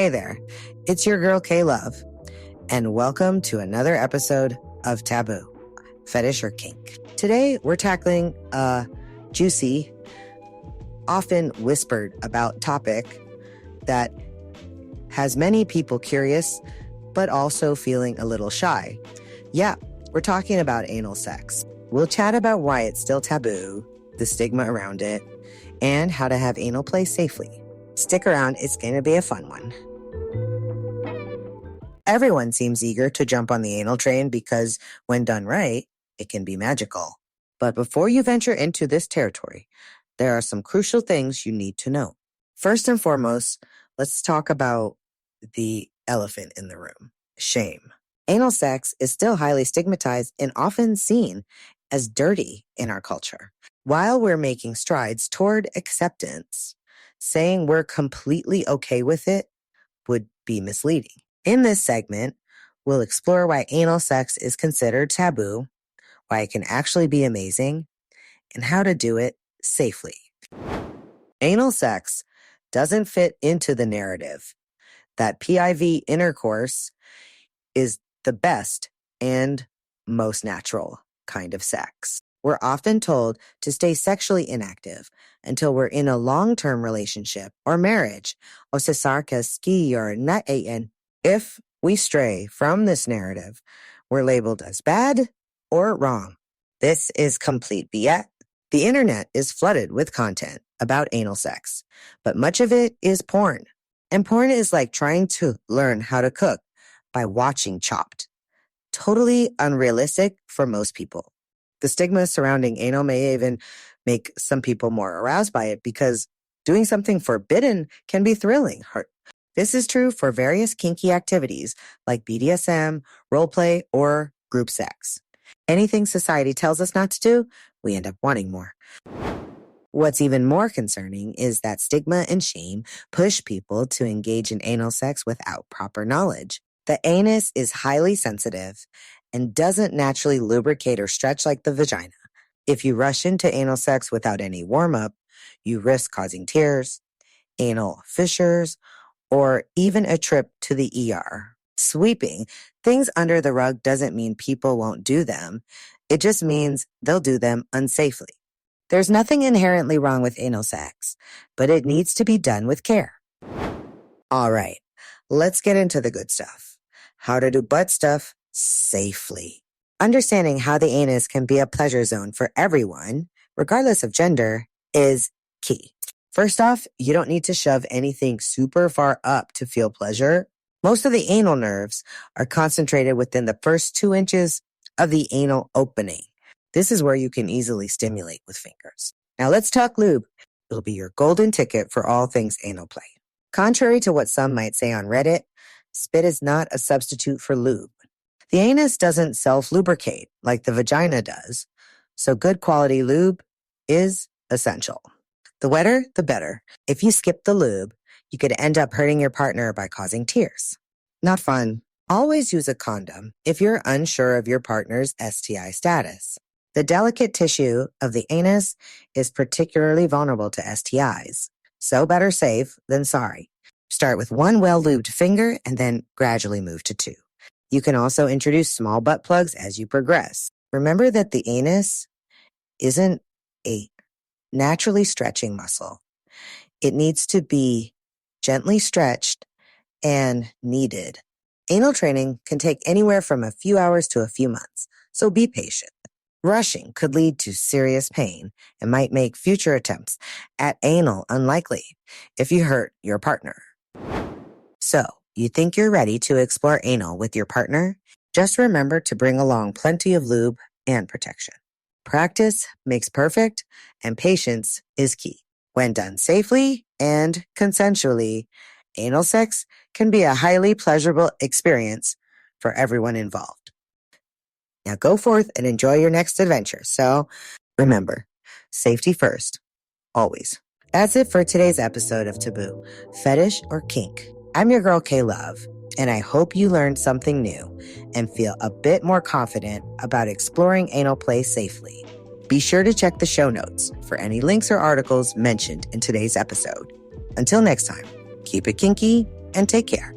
Hey there, it's your girl K-Love, and welcome to another episode of Taboo, Fetish or Kink. Today, we're tackling a juicy, often whispered about topic that has many people curious, but also feeling a little shy. Yeah, we're talking about anal sex. We'll chat about why it's still taboo, the stigma around it, and how to have anal play safely. Stick around, it's going to be a fun one. Everyone seems eager to jump on the anal train because when done right, it can be magical. But before you venture into this territory, there are some crucial things you need to know. First and foremost, let's talk about the elephant in the room, shame. Anal sex is still highly stigmatized and often seen as dirty in our culture. While we're making strides toward acceptance, saying we're completely okay with it would be misleading. In this segment, we'll explore why anal sex is considered taboo, why it can actually be amazing, and how to do it safely. Anal sex doesn't fit into the narrative that PIV intercourse is the best and most natural kind of sex. We're often told to stay sexually inactive until we're in a long-term relationship or marriage. If we stray from this narrative, we're labeled as bad or wrong. This is complete BS. The internet is flooded with content about anal sex, but much of it is porn. And porn is like trying to learn how to cook by watching Chopped. Totally unrealistic for most people. The stigma surrounding anal may even make some people more aroused by it because doing something forbidden can be thrilling. This is true for various kinky activities like BDSM, roleplay, or group sex. Anything society tells us not to do, we end up wanting more. What's even more concerning is that stigma and shame push people to engage in anal sex without proper knowledge. The anus is highly sensitive and doesn't naturally lubricate or stretch like the vagina. If you rush into anal sex without any warm-up, you risk causing tears, anal fissures, or even a trip to the ER. Sweeping things under the rug doesn't mean people won't do them. It just means they'll do them unsafely. There's nothing inherently wrong with anal sex, but it needs to be done with care. All right, let's get into the good stuff. How to do butt stuff safely. Understanding how the anus can be a pleasure zone for everyone, regardless of gender, is key. First off, you don't need to shove anything super far up to feel pleasure. Most of the anal nerves are concentrated within the first 2 inches of the anal opening. This is where you can easily stimulate with fingers. Now let's talk lube. It'll be your golden ticket for all things anal play. Contrary to what some might say on Reddit, spit is not a substitute for lube. The anus doesn't self-lubricate like the vagina does, so good quality lube is essential. The wetter, the better. If you skip the lube, you could end up hurting your partner by causing tears. Not fun. Always use a condom if you're unsure of your partner's STI status. The delicate tissue of the anus is particularly vulnerable to STIs, so better safe than sorry. Start with 1 well-lubed finger and then gradually move to 2. You can also introduce small butt plugs as you progress. Remember that the anus isn't a naturally stretching muscle. It needs to be gently stretched and kneaded. Anal training can take anywhere from a few hours to a few months, so be patient. Rushing could lead to serious pain and might make future attempts at anal unlikely if you hurt your partner. So, you think you're ready to explore anal with your partner? Just remember to bring along plenty of lube and protection. Practice makes perfect, and patience is key. When done safely and consensually, anal sex can be a highly pleasurable experience for everyone involved. Now go forth and enjoy your next adventure. So remember, safety first, always. That's it for today's episode of Taboo, Fetish or Kink. I'm your girl K-Love, and I hope you learned something new and feel a bit more confident about exploring anal play safely. Be sure to check the show notes for any links or articles mentioned in today's episode. Until next time, keep it kinky and take care.